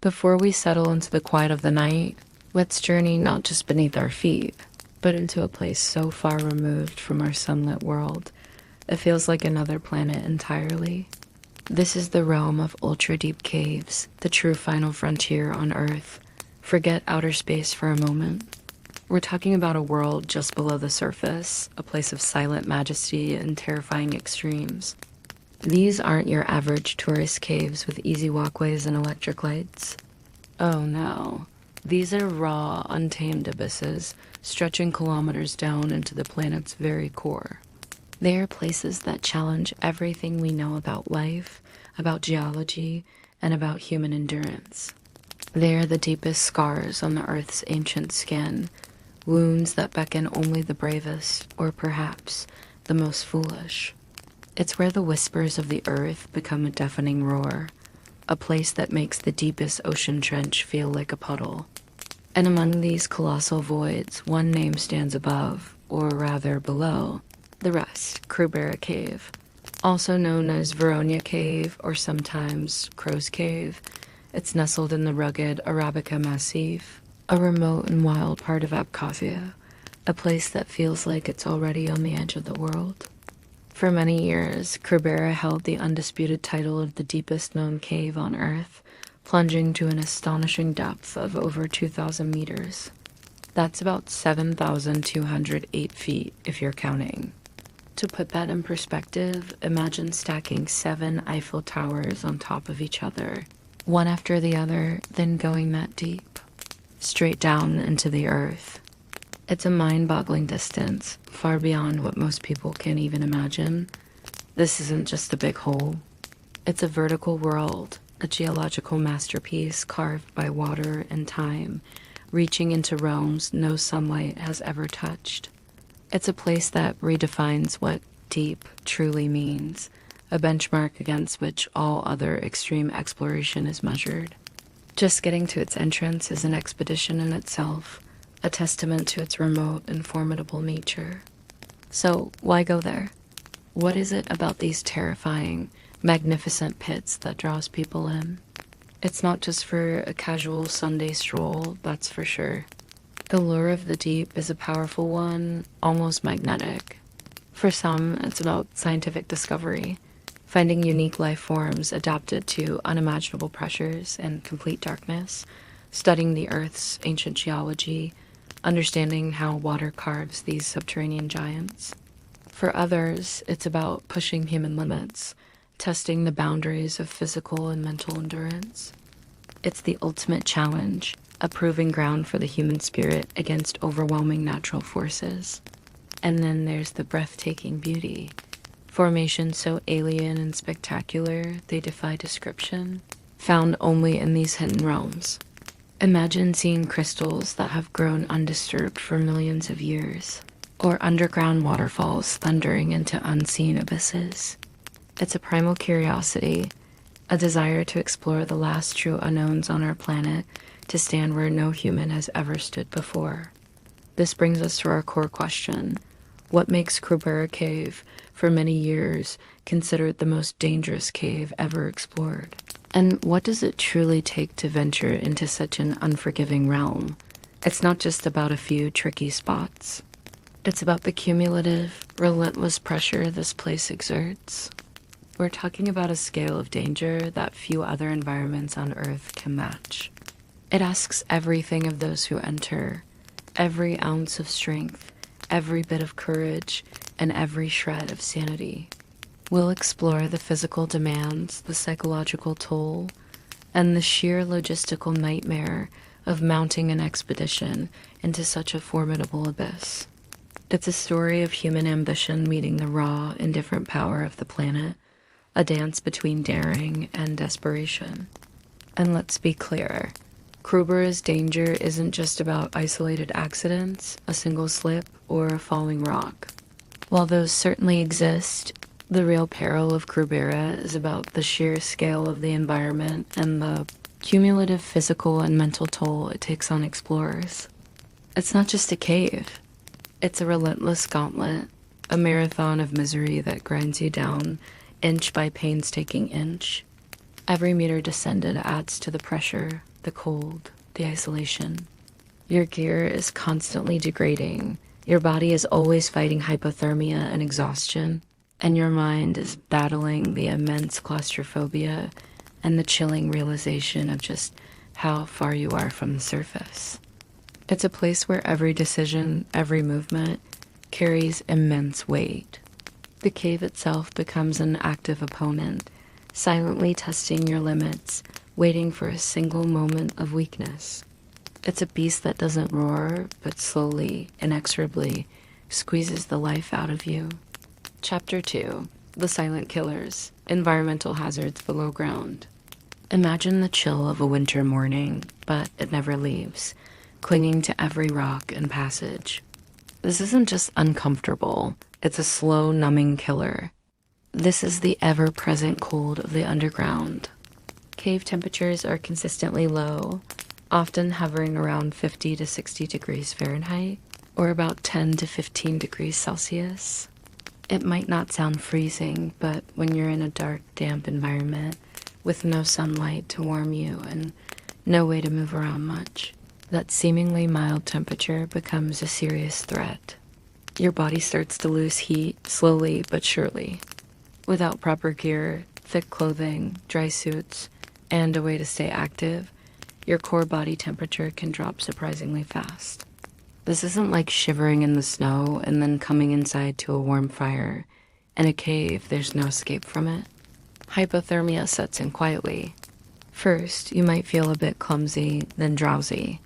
Before we settle into the quiet of the night, let's journey not just beneath our feet, but into a place so far removed from our sunlit world, it feels like another planet entirely. This is the realm of ultra-deep caves, the true final frontier on Earth. Forget outer space for a moment. We're talking about a world just below the surface, a place of silent majesty and terrifying extremes. These aren't your average tourist caves with easy walkways and electric lights. Oh no. These are raw, untamed abysses, stretching kilometers down into the planet's very core. They are places that challenge everything we know about life, about geology, and about human endurance. They are the deepest scars on the Earth's ancient skin, wounds that beckon only the bravest, or perhaps the most foolish. It's where the whispers of the Earth become a deafening roar, a place that makes the deepest ocean trench feel like a puddle. And among these colossal voids, one name stands above, or rather below, the rest, Krubera Cave. Also known as Veronia Cave, or sometimes Crow's Cave, it's nestled in the rugged Arabica Massif, a remote and wild part of Abkhazia, a place that feels like it's already on the edge of the world. For many years, Krubera held the undisputed title of the deepest known cave on Earth, plunging to an astonishing depth of over 2,000 meters. That's about 7,208 feet if you're counting. To put that in perspective, imagine stacking 7 Eiffel Towers on top of each other, one after the other, then going that deep, straight down into the earth. It's a mind-boggling distance, far beyond what most people can even imagine. This isn't just a big hole. It's a vertical world, a geological masterpiece carved by water and time, reaching into realms no sunlight has ever touched. It's a place that redefines what deep truly means, a benchmark against which all other extreme exploration is measured. Just getting to its entrance is an expedition in itself, a testament to its remote and formidable nature. So, why go there? What is it about these terrifying, magnificent pits that draws people in? It's not just for a casual Sunday stroll, that's for sure. The lure of the deep is a powerful one, almost magnetic. For some, it's about scientific discovery, finding unique life forms adapted to unimaginable pressures and complete darkness, studying the Earth's ancient geology, understanding how water carves these subterranean giants. For others, it's about pushing human limits, testing the boundaries of physical and mental endurance. It's the ultimate challenge, a proving ground for the human spirit against overwhelming natural forces. And then there's the breathtaking beauty. Formations so alien and spectacular they defy description, found only in these hidden realms. Imagine seeing crystals that have grown undisturbed for millions of years, or underground waterfalls thundering into unseen abysses. It's a primal curiosity, a desire to explore the last true unknowns on our planet, to stand where no human has ever stood before. This brings us to our core question. What makes Krubera Cave, for many years, considered the most dangerous cave ever explored? And what does it truly take to venture into such an unforgiving realm? It's not just about a few tricky spots. It's about the cumulative, relentless pressure this place exerts. We're talking about a scale of danger that few other environments on Earth can match. It asks everything of those who enter, every ounce of strength, every bit of courage, and every shred of sanity. We'll explore the physical demands, the psychological toll, and the sheer logistical nightmare of mounting an expedition into such a formidable abyss. It's a story of human ambition meeting the raw, indifferent power of the planet, a dance between daring and desperation. And let's be clear, Krubera's danger isn't just about isolated accidents, a single slip, or a falling rock. While those certainly exist, the real peril of Krubera is about the sheer scale of the environment and the cumulative physical and mental toll it takes on explorers. It's not just a cave. It's a relentless gauntlet, a marathon of misery that grinds you down inch by painstaking inch. Every meter descended adds to the pressure, the cold, the isolation. Your gear is constantly degrading. Your body is always fighting hypothermia and exhaustion, and your mind is battling the immense claustrophobia and the chilling realization of just how far you are from the surface. It's a place where every decision, every movement, carries immense weight. The cave itself becomes an active opponent, silently testing your limits, waiting for a single moment of weakness. It's a beast that doesn't roar, but slowly, inexorably, squeezes the life out of you. Chapter 2. The Silent Killers. Environmental Hazards Below Ground. Imagine the chill of a winter morning, but it never leaves, clinging to every rock and passage. This isn't just uncomfortable, it's a slow, numbing killer. This is the ever-present cold of the underground. Cave temperatures are consistently low, often hovering around 50 to 60 degrees Fahrenheit, or about 10 to 15 degrees Celsius. It might not sound freezing, but when you're in a dark, damp environment, with no sunlight to warm you and no way to move around much, that seemingly mild temperature becomes a serious threat. Your body starts to lose heat slowly but surely. Without proper gear, thick clothing, dry suits, and a way to stay active, your core body temperature can drop surprisingly fast. This isn't like shivering in the snow and then coming inside to a warm fire. In a cave, there's no escape from it. Hypothermia sets in quietly. First, you might feel a bit clumsy, then drowsy.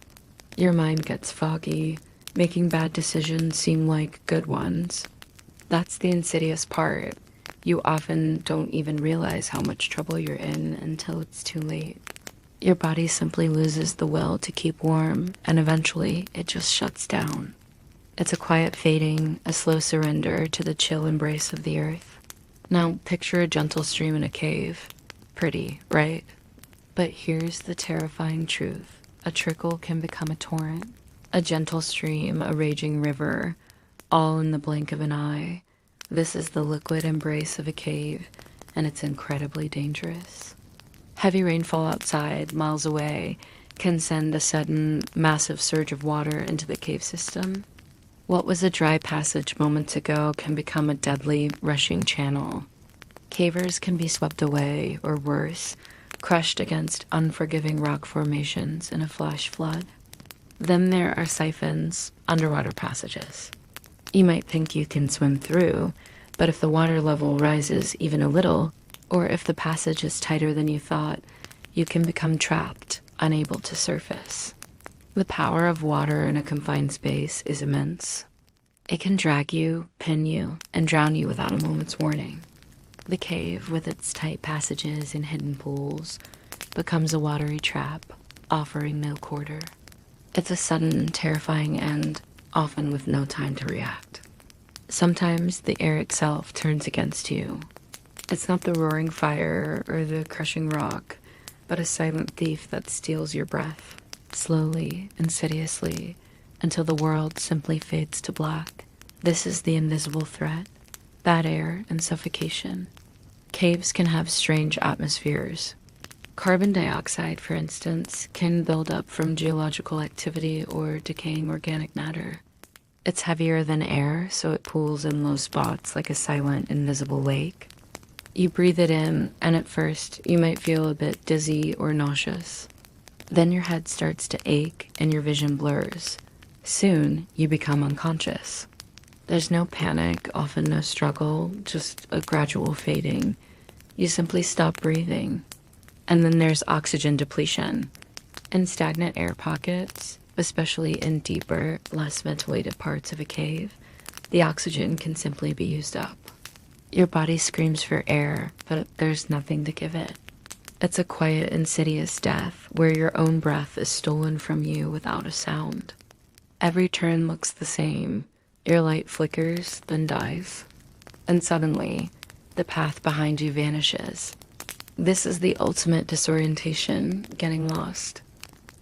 Your mind gets foggy, making bad decisions seem like good ones. That's the insidious part. You often don't even realize how much trouble you're in until it's too late. Your body simply loses the will to keep warm, and eventually it just shuts down. It's a quiet fading, a slow surrender to the chill embrace of the earth. Now, picture a gentle stream in a cave. Pretty, right? But here's the terrifying truth. A trickle can become a torrent. A gentle stream, a raging river, all in the blink of an eye. This is the liquid embrace of a cave, and it's incredibly dangerous. Heavy rainfall outside, miles away, can send a sudden, massive surge of water into the cave system. What was a dry passage moments ago can become a deadly, rushing channel. Cavers can be swept away, or worse, crushed against unforgiving rock formations in a flash flood. Then there are siphons, underwater passages. You might think you can swim through, but if the water level rises even a little, or if the passage is tighter than you thought, you can become trapped, unable to surface. The power of water in a confined space is immense. It can drag you, pin you, and drown you without a moment's warning. The cave, with its tight passages and hidden pools, becomes a watery trap, offering no quarter. It's a sudden, terrifying end, often with no time to react. Sometimes the air itself turns against you. It's not the roaring fire or the crushing rock, but a silent thief that steals your breath, slowly, insidiously, until the world simply fades to black. This is the invisible threat, bad air and suffocation. Caves can have strange atmospheres. Carbon dioxide, for instance, can build up from geological activity or decaying organic matter. It's heavier than air, so it pools in low spots like a silent, invisible lake. You breathe it in, and at first, you might feel a bit dizzy or nauseous. Then your head starts to ache and your vision blurs. Soon, you become unconscious. There's no panic, often no struggle, just a gradual fading. You simply stop breathing. And then there's oxygen depletion. In stagnant air pockets, especially in deeper, less ventilated parts of a cave, the oxygen can simply be used up. Your body screams for air, but there's nothing to give it. It's a quiet, insidious death where your own breath is stolen from you without a sound. Every turn looks the same. Your light flickers, then dies. And suddenly, the path behind you vanishes. This is the ultimate disorientation, getting lost.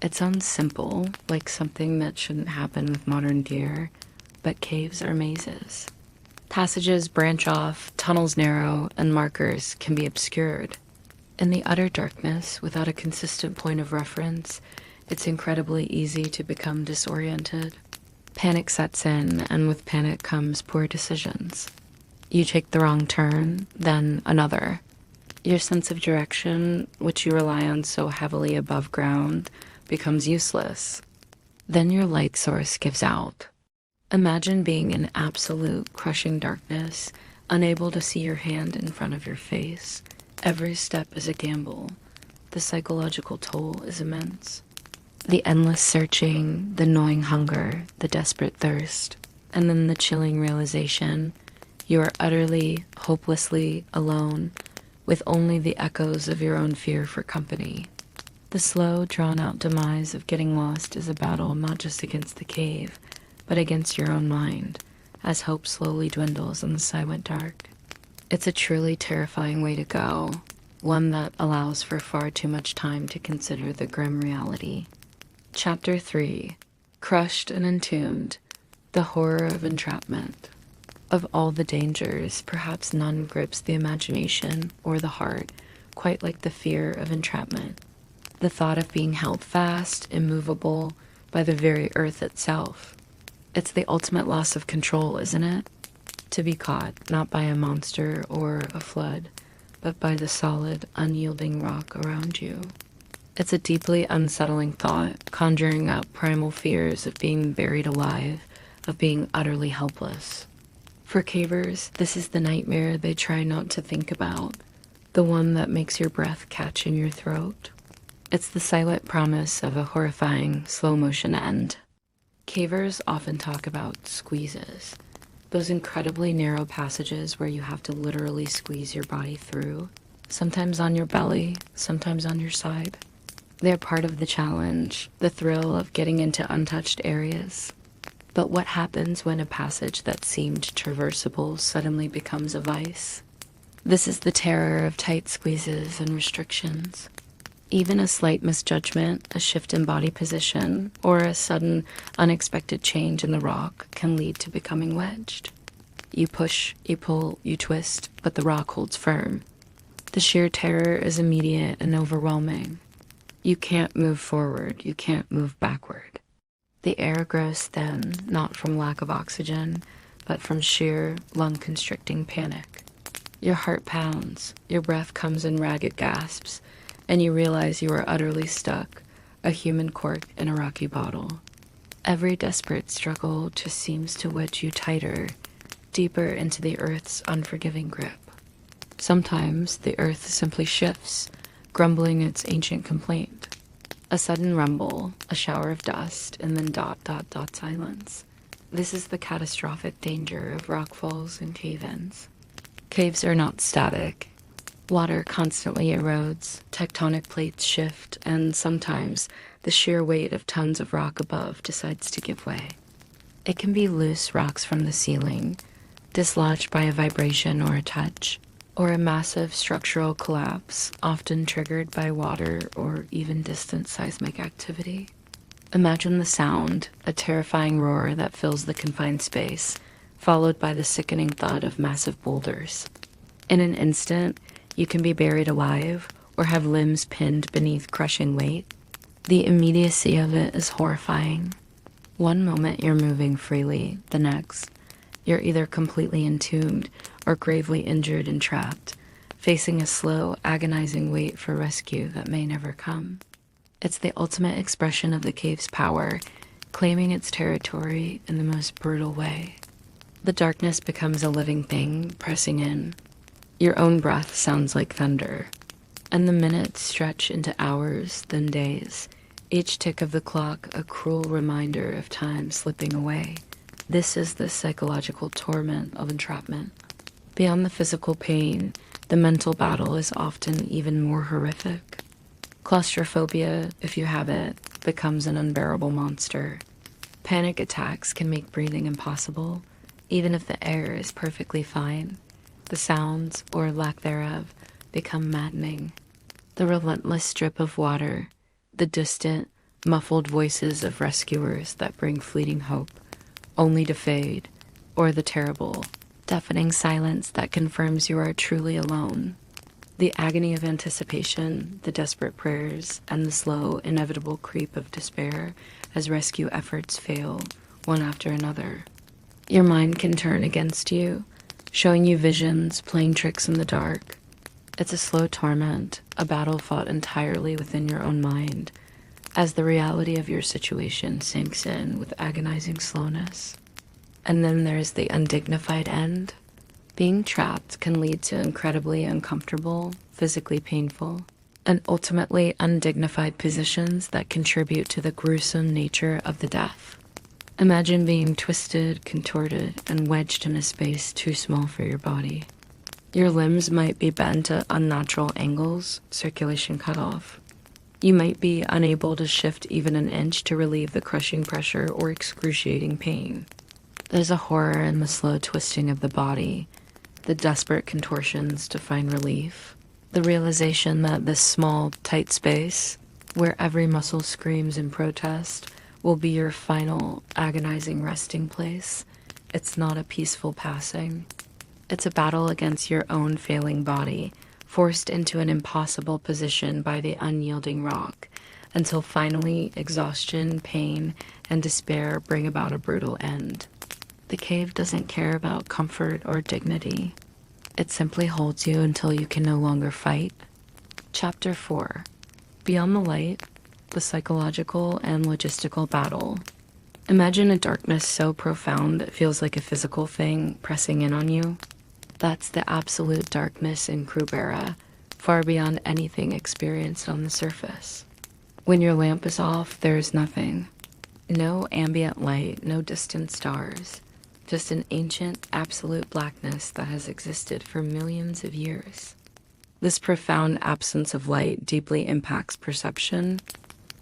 It sounds simple, like something that shouldn't happen with modern gear, but caves are mazes. Passages branch off, tunnels narrow, and markers can be obscured. In the utter darkness, without a consistent point of reference, it's incredibly easy to become disoriented. Panic sets in, and with panic comes poor decisions. You take the wrong turn, then another. Your sense of direction, which you rely on so heavily above ground, becomes useless. Then your light source gives out. Imagine being in absolute crushing darkness, unable to see your hand in front of your face. Every step is a gamble. The psychological toll is immense. The endless searching, the gnawing hunger, the desperate thirst, and then the chilling realization you are utterly, hopelessly alone, with only the echoes of your own fear for company. The slow, drawn-out demise of getting lost is a battle not just against the cave, but against your own mind, as hope slowly dwindles in the silent dark. It's a truly terrifying way to go, one that allows for far too much time to consider the grim reality. Chapter 3. Crushed and Entombed. The Horror of Entrapment. Of all the dangers, perhaps none grips the imagination or the heart quite like the fear of entrapment. The thought of being held fast, immovable, by the very earth itself. It's the ultimate loss of control, isn't it? To be caught, not by a monster or a flood, but by the solid, unyielding rock around you. It's a deeply unsettling thought, conjuring up primal fears of being buried alive, of being utterly helpless. For cavers, this is the nightmare they try not to think about, the one that makes your breath catch in your throat. It's the silent promise of a horrifying, slow-motion end. Cavers often talk about squeezes, those incredibly narrow passages where you have to literally squeeze your body through, sometimes on your belly, sometimes on your side. They're part of the challenge, the thrill of getting into untouched areas. But what happens when a passage that seemed traversable suddenly becomes a vice? This is the terror of tight squeezes and restrictions. Even a slight misjudgment, a shift in body position, or a sudden, unexpected change in the rock can lead to becoming wedged. You push, you pull, you twist, but the rock holds firm. The sheer terror is immediate and overwhelming. You can't move forward, you can't move backward. The air grows thin, not from lack of oxygen, but from sheer, lung-constricting panic. Your heart pounds, your breath comes in ragged gasps, and you realize you are utterly stuck, a human cork in a rocky bottle. Every desperate struggle just seems to wedge you tighter, deeper into the earth's unforgiving grip. Sometimes the earth simply shifts, grumbling its ancient complaint. A sudden rumble, a shower of dust, and then silence. This is the catastrophic danger of rockfalls and cave-ins. Caves are not static. Water constantly erodes, tectonic plates shift, and sometimes the sheer weight of tons of rock above decides to give way. It can be loose rocks from the ceiling, dislodged by a vibration or a touch, or a massive structural collapse, often triggered by water or even distant seismic activity. Imagine the sound, a terrifying roar that fills the confined space, followed by the sickening thud of massive boulders. In an instant, you can be buried alive or have limbs pinned beneath crushing weight. The immediacy of it is horrifying. One moment you're moving freely, the next, you're either completely entombed or gravely injured and trapped, facing a slow, agonizing wait for rescue that may never come. It's the ultimate expression of the cave's power, claiming its territory in the most brutal way. The darkness becomes a living thing, pressing in. Your own breath sounds like thunder, and the minutes stretch into hours, then days, each tick of the clock a cruel reminder of time slipping away. This is the psychological torment of entrapment. Beyond the physical pain, the mental battle is often even more horrific. Claustrophobia, if you have it, becomes an unbearable monster. Panic attacks can make breathing impossible, even if the air is perfectly fine. The sounds, or lack thereof, become maddening. The relentless drip of water, the distant, muffled voices of rescuers that bring fleeting hope, only to fade, or the terrible, deafening silence that confirms you are truly alone. The agony of anticipation, the desperate prayers, and the slow, inevitable creep of despair as rescue efforts fail, one after another. Your mind can turn against you, showing you visions, playing tricks in the dark. It's a slow torment, a battle fought entirely within your own mind, as the reality of your situation sinks in with agonizing slowness. And then there's the undignified end. Being trapped can lead to incredibly uncomfortable, physically painful, and ultimately undignified positions that contribute to the gruesome nature of the death. Imagine being twisted, contorted, and wedged in a space too small for your body. Your limbs might be bent at unnatural angles, circulation cut off. You might be unable to shift even an inch to relieve the crushing pressure or excruciating pain. There's a horror in the slow twisting of the body, the desperate contortions to find relief, the realization that this small, tight space, where every muscle screams in protest, will be your final, agonizing resting place. It's not a peaceful passing. It's a battle against your own failing body, forced into an impossible position by the unyielding rock, until finally exhaustion, pain, and despair bring about a brutal end. The cave doesn't care about comfort or dignity. It simply holds you until you can no longer fight. Chapter 4. Beyond the light, the psychological and logistical battle. Imagine a darkness so profound it feels like a physical thing pressing in on you. That's the absolute darkness in Krubera, far beyond anything experienced on the surface. When your lamp is off, there is nothing. No ambient light, no distant stars. Just an ancient, absolute blackness that has existed for millions of years. This profound absence of light deeply impacts perception.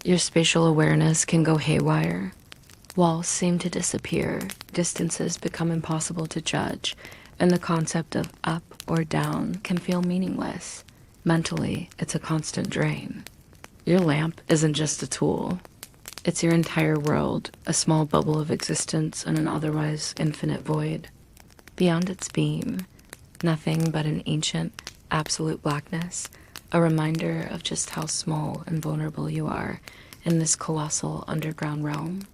Your spatial awareness can go haywire. Walls seem to disappear, distances become impossible to judge, and the concept of up or down can feel meaningless. Mentally, it's a constant drain. Your lamp isn't just a tool. It's your entire world, a small bubble of existence in an otherwise infinite void. Beyond its beam, nothing but an ancient, absolute blackness, a reminder of just how small and vulnerable you are in this colossal underground realm.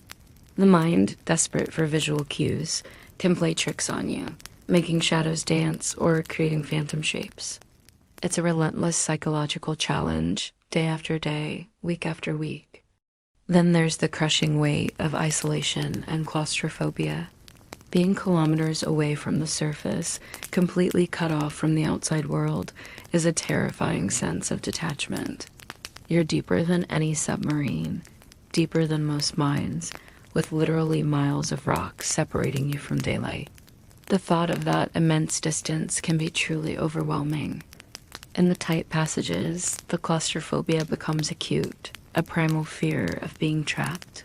The mind, desperate for visual cues, can play tricks on you, making shadows dance or creating phantom shapes. It's a relentless psychological challenge, day after day, week after week. Then there's the crushing weight of isolation and claustrophobia. Being kilometers away from the surface, completely cut off from the outside world, is a terrifying sense of detachment. You're deeper than any submarine, deeper than most mines, with literally miles of rock separating you from daylight. The thought of that immense distance can be truly overwhelming. In the tight passages, the claustrophobia becomes acute, a primal fear of being trapped.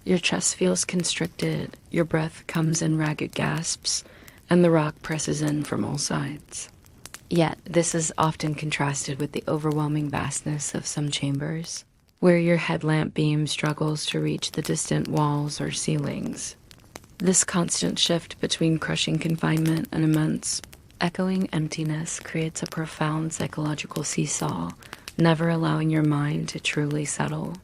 Your chest feels constricted, your breath comes in ragged gasps, and the rock presses in from all sides. Yet, this is often contrasted with the overwhelming vastness of some chambers, where your headlamp beam struggles to reach the distant walls or ceilings. This constant shift between crushing confinement and immense, echoing emptiness creates a profound psychological seesaw, never allowing your mind to truly settle.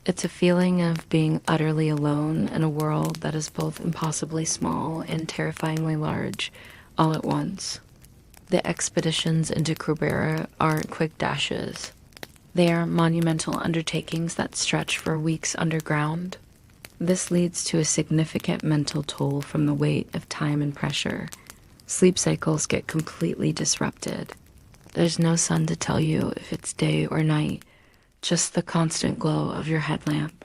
It's a feeling of being utterly alone in a world that is both impossibly small and terrifyingly large, all at once. The expeditions into Krubera aren't quick dashes. They are monumental undertakings that stretch for weeks underground. This leads to a significant mental toll from the weight of time and pressure. Sleep cycles get completely disrupted. There's no sun to tell you if it's day or night, just the constant glow of your headlamp.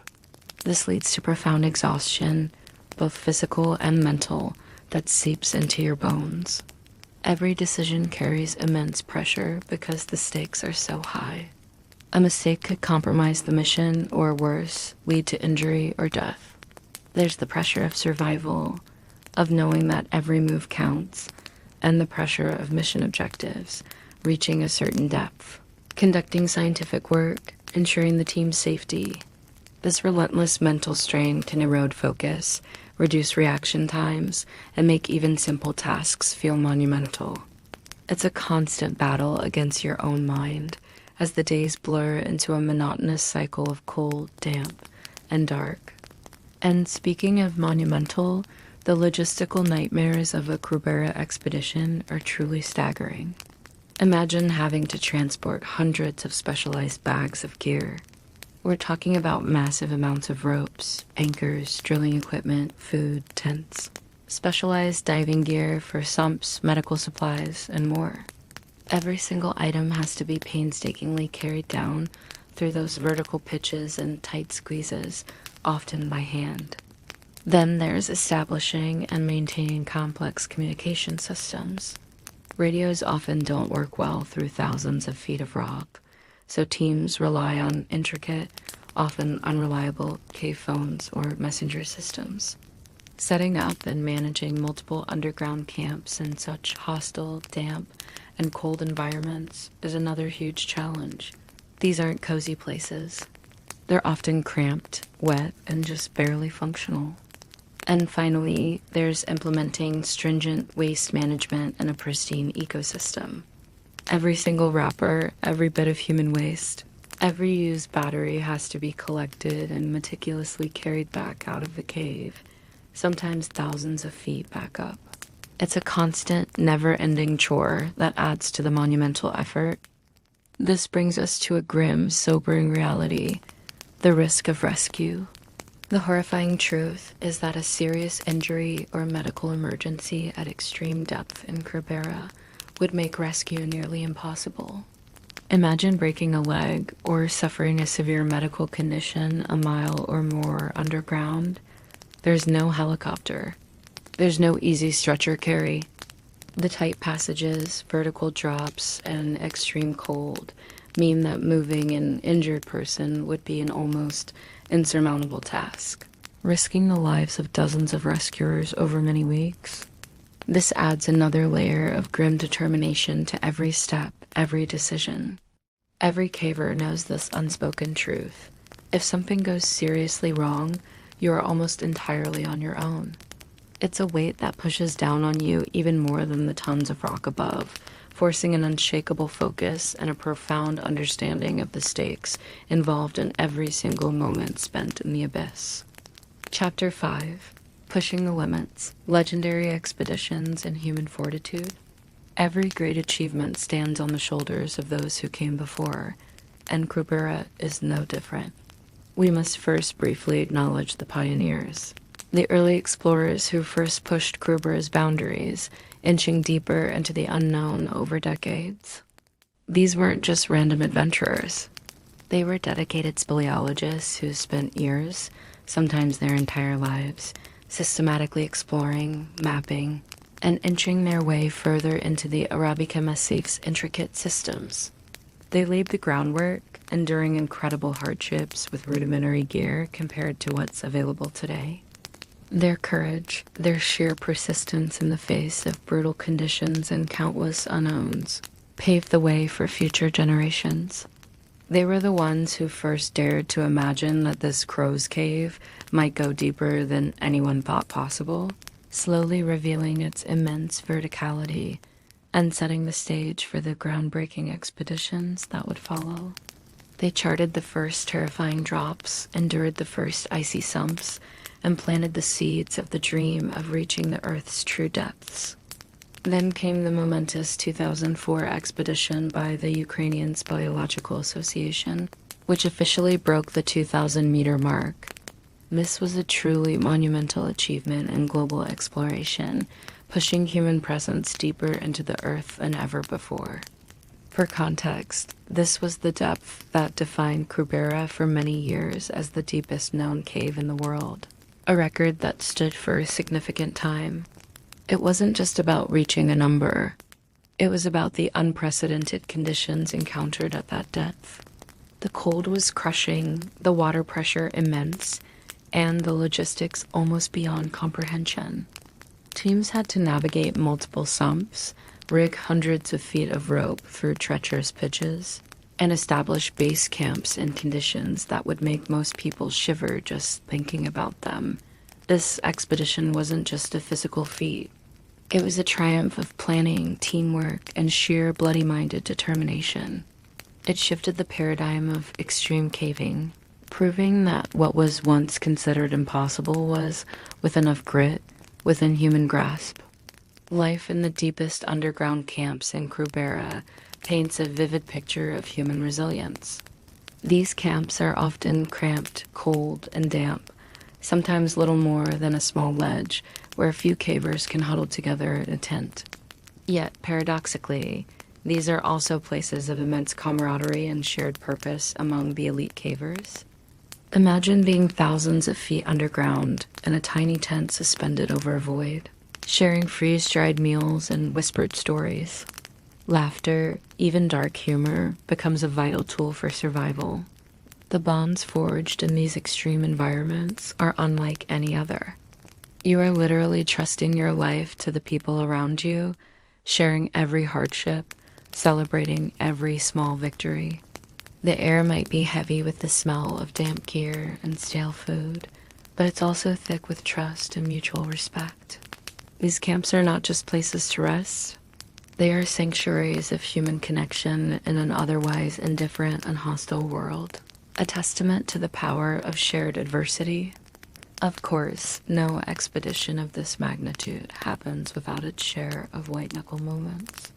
This leads to profound exhaustion, both physical and mental, that seeps into your bones. Every decision carries immense pressure because the stakes are so high. A mistake could compromise the mission, or worse, lead to injury or death. There's the pressure of survival, of knowing that every move counts, and the pressure of mission objectives, reaching a certain depth, conducting scientific work, ensuring the team's safety. This relentless mental strain can erode focus, reduce reaction times, and make even simple tasks feel monumental. It's a constant battle against your own mind as the days blur into a monotonous cycle of cold, damp, and dark. And speaking of monumental, the logistical nightmares of a Krubera expedition are truly staggering. Imagine having to transport hundreds of specialized bags of gear. We're talking about massive amounts of ropes, anchors, drilling equipment, food, tents, specialized diving gear for sumps, medical supplies, and more. Every single item has to be painstakingly carried down through those vertical pitches and tight squeezes, often by hand. Then there's establishing and maintaining complex communication systems. Radios often don't work well through thousands of feet of rock, so teams rely on intricate, often unreliable cave phones or messenger systems. Setting up and managing multiple underground camps in such hostile, damp, and cold environments is another huge challenge. These aren't cozy places. They're often cramped, wet, and just barely functional. And finally, there's implementing stringent waste management in a pristine ecosystem. Every single wrapper, every bit of human waste, every used battery has to be collected and meticulously carried back out of the cave, sometimes thousands of feet back up. It's a constant, never-ending chore that adds to the monumental effort. This brings us to a grim, sobering reality: the risk of rescue. The horrifying truth is that a serious injury or medical emergency at extreme depth in Krubera would make rescue nearly impossible. Imagine breaking a leg or suffering a severe medical condition a mile or more underground. There's no helicopter. There's no easy stretcher carry. The tight passages, vertical drops, and extreme cold mean that moving an injured person would be an almost insurmountable task, risking the lives of dozens of rescuers over many weeks. This adds another layer of grim determination to every step, every decision. Every caver knows this unspoken truth. If something goes seriously wrong, you are almost entirely on your own. It's a weight that pushes down on you even more than the tons of rock above, forcing an unshakable focus and a profound understanding of the stakes involved in every single moment spent in the abyss. Chapter 5: Pushing the Limits, Legendary Expeditions and Human Fortitude. Every great achievement stands on the shoulders of those who came before, and Krubera is no different. We must first briefly acknowledge the pioneers, the early explorers who first pushed Krubera's boundaries, inching deeper into the unknown over decades. These weren't just random adventurers. They were dedicated speleologists who spent years, sometimes their entire lives, systematically exploring, mapping, and inching their way further into the Arabica Massif's intricate systems. They laid the groundwork, enduring incredible hardships with rudimentary gear compared to what's available today. Their courage, their sheer persistence in the face of brutal conditions and countless unknowns, paved the way for future generations. They were the ones who first dared to imagine that this crow's cave might go deeper than anyone thought possible, slowly revealing its immense verticality and setting the stage for the groundbreaking expeditions that would follow. They charted the first terrifying drops, endured the first icy sumps, and planted the seeds of the dream of reaching the Earth's true depths. Then came the momentous 2004 expedition by the Ukrainian Speleological Association, which officially broke the 2,000-meter mark. This was a truly monumental achievement in global exploration, pushing human presence deeper into the Earth than ever before. For context, this was the depth that defined Krubera for many years as the deepest known cave in the world, a record that stood for a significant time. It wasn't just about reaching a number. It was about the unprecedented conditions encountered at that depth. The cold was crushing, the water pressure immense, and the logistics almost beyond comprehension. Teams had to navigate multiple sumps, rig hundreds of feet of rope through treacherous pitches, and establish base camps in conditions that would make most people shiver just thinking about them. This expedition wasn't just a physical feat. It was a triumph of planning, teamwork, and sheer bloody-minded determination. It shifted the paradigm of extreme caving, proving that what was once considered impossible was, with enough grit, within human grasp. Life in the deepest underground camps in Krubera paints a vivid picture of human resilience. These camps are often cramped, cold, and damp, sometimes little more than a small ledge where a few cavers can huddle together in a tent. Yet, paradoxically, these are also places of immense camaraderie and shared purpose among the elite cavers. Imagine being thousands of feet underground in a tiny tent suspended over a void, sharing freeze-dried meals and whispered stories. Laughter, even dark humor, becomes a vital tool for survival. The bonds forged in these extreme environments are unlike any other. You are literally trusting your life to the people around you, sharing every hardship, celebrating every small victory. The air might be heavy with the smell of damp gear and stale food, but it's also thick with trust and mutual respect. These camps are not just places to rest. They are sanctuaries of human connection in an otherwise indifferent and hostile world, a testament to the power of shared adversity. Of course, no expedition of this magnitude happens without its share of white-knuckle moments.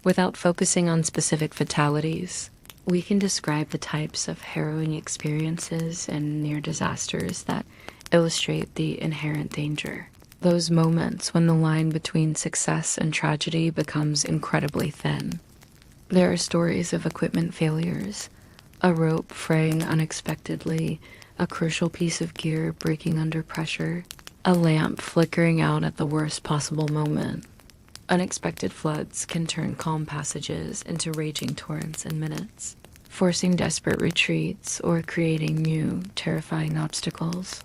Without focusing on specific fatalities, we can describe the types of harrowing experiences and near disasters that illustrate the inherent danger. Those moments when the line between success and tragedy becomes incredibly thin. There are stories of equipment failures, a rope fraying unexpectedly, a crucial piece of gear breaking under pressure, a lamp flickering out at the worst possible moment. Unexpected floods can turn calm passages into raging torrents in minutes, forcing desperate retreats or creating new, terrifying obstacles.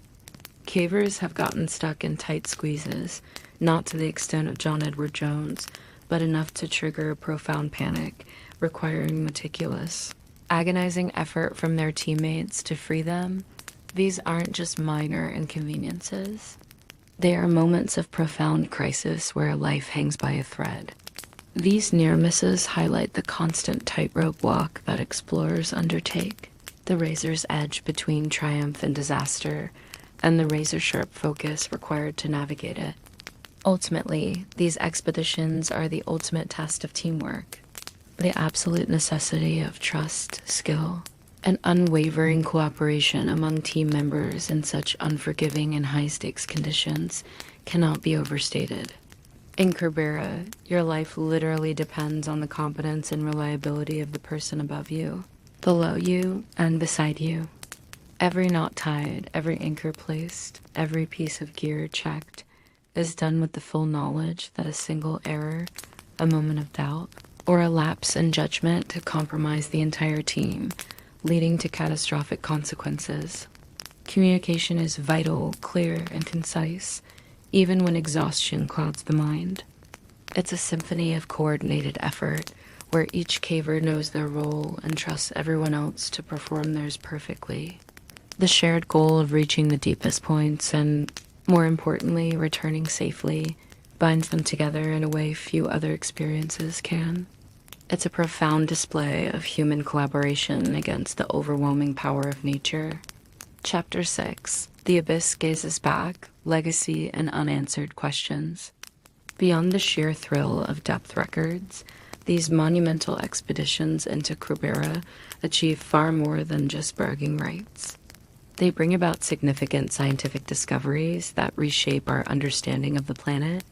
Cavers have gotten stuck in tight squeezes, not to the extent of John Edward Jones, but enough to trigger a profound panic, requiring meticulous, agonizing effort from their teammates to free them. These aren't just minor inconveniences. They are moments of profound crisis where life hangs by a thread. These near misses highlight the constant tightrope walk that explorers undertake, the razor's edge between triumph and disaster, and the razor-sharp focus required to navigate it. Ultimately, these expeditions are the ultimate test of teamwork, the absolute necessity of trust, skill, and unwavering cooperation among team members in such unforgiving and high-stakes conditions cannot be overstated. In Krubera, your life literally depends on the competence and reliability of the person above you, below you, and beside you. Every knot tied, every anchor placed, every piece of gear checked is done with the full knowledge that a single error, a moment of doubt, or a lapse in judgment could compromise the entire team, leading to catastrophic consequences. Communication is vital, clear, and concise, even when exhaustion clouds the mind. It's a symphony of coordinated effort, where each caver knows their role and trusts everyone else to perform theirs perfectly. The shared goal of reaching the deepest points and, more importantly, returning safely, binds them together in a way few other experiences can. It's a profound display of human collaboration against the overwhelming power of nature. Chapter 6. The Abyss Gazes Back, Legacy and Unanswered Questions. Beyond the sheer thrill of depth records, these monumental expeditions into Krubera achieve far more than just bragging rights. They bring about significant scientific discoveries that reshape our understanding of the planet.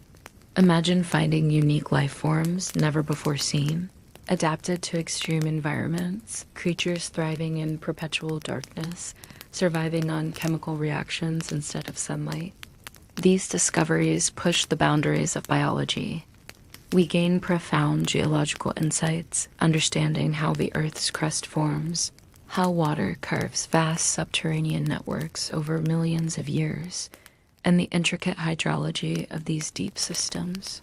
Imagine finding unique life forms never before seen, adapted to extreme environments, creatures thriving in perpetual darkness, surviving on chemical reactions instead of sunlight. These discoveries push the boundaries of biology. We gain profound geological insights, understanding how the Earth's crust forms, how water carves vast subterranean networks over millions of years, and the intricate hydrology of these deep systems.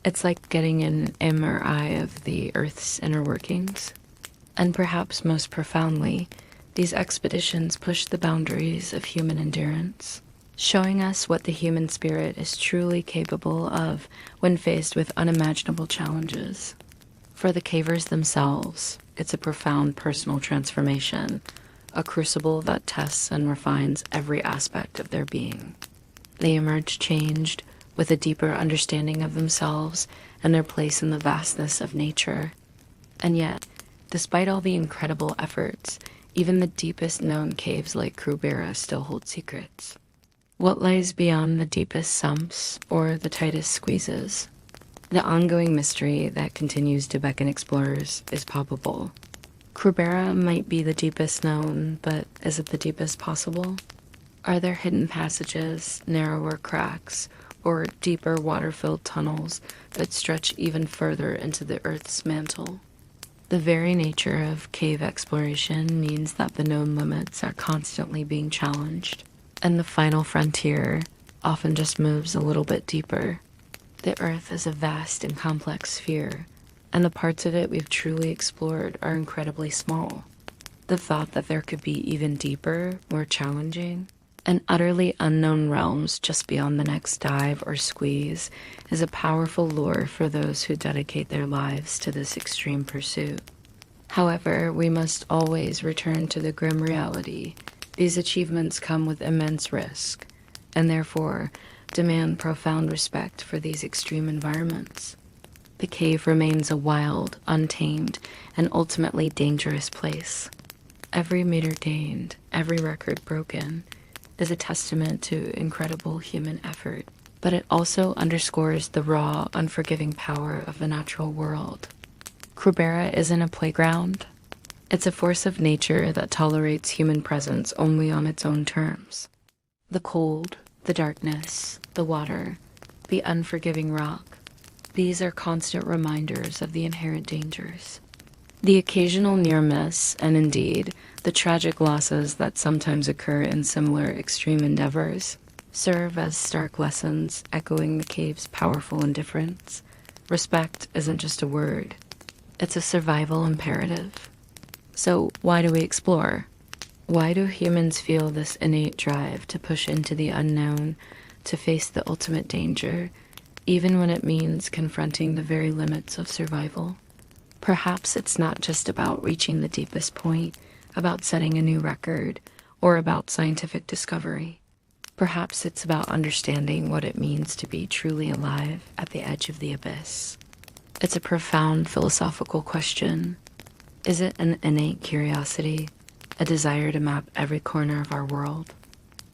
It's like getting an MRI of the Earth's inner workings. And perhaps most profoundly, these expeditions push the boundaries of human endurance, showing us what the human spirit is truly capable of when faced with unimaginable challenges. For the cavers themselves, it's a profound personal transformation, a crucible that tests and refines every aspect of their being. They emerge changed, with a deeper understanding of themselves and their place in the vastness of nature. And yet, despite all the incredible efforts, even the deepest known caves like Krubera still hold secrets. What lies beyond the deepest sumps or the tightest squeezes? The ongoing mystery that continues to beckon explorers is palpable. Krubera might be the deepest known, but is it the deepest possible? Are there hidden passages, narrower cracks, or deeper water-filled tunnels that stretch even further into the Earth's mantle? The very nature of cave exploration means that the known limits are constantly being challenged, and the final frontier often just moves a little bit deeper. The Earth is a vast and complex sphere, and the parts of it we've truly explored are incredibly small. The thought that there could be even deeper, more challenging, and utterly unknown realms just beyond the next dive or squeeze is a powerful lure for those who dedicate their lives to this extreme pursuit. However, we must always return to the grim reality. These achievements come with immense risk, and therefore demand profound respect for these extreme environments. The cave remains a wild, untamed, and ultimately dangerous place. Every meter gained, every record broken, is a testament to incredible human effort, but it also underscores the raw, unforgiving power of the natural world. Krubera isn't a playground. It's a force of nature that tolerates human presence only on its own terms. The cold, the darkness, the water, the unforgiving rock, these are constant reminders of the inherent dangers. The occasional near miss, and indeed, the tragic losses that sometimes occur in similar extreme endeavors, serve as stark lessons echoing the cave's powerful indifference. Respect isn't just a word, it's a survival imperative. So why do we explore? Why do humans feel this innate drive to push into the unknown, to face the ultimate danger, even when it means confronting the very limits of survival? Perhaps it's not just about reaching the deepest point, about setting a new record, or about scientific discovery. Perhaps it's about understanding what it means to be truly alive at the edge of the abyss. It's a profound philosophical question. Is it an innate curiosity, a desire to map every corner of our world?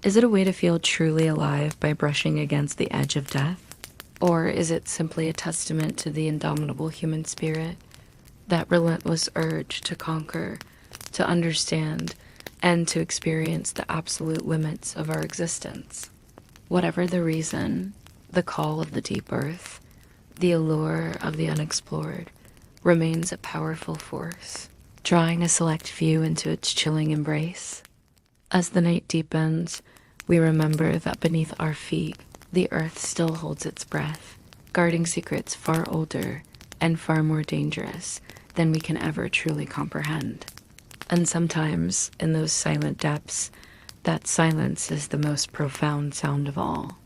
Is it a way to feel truly alive by brushing against the edge of death? Or is it simply a testament to the indomitable human spirit, that relentless urge to conquer, to understand, and to experience the absolute limits of our existence? Whatever the reason, the call of the deep earth, the allure of the unexplored, remains a powerful force, drawing a select few into its chilling embrace. As the night deepens, we remember that beneath our feet, the earth still holds its breath, guarding secrets far older and far more dangerous than we can ever truly comprehend. And sometimes, in those silent depths, that silence is the most profound sound of all.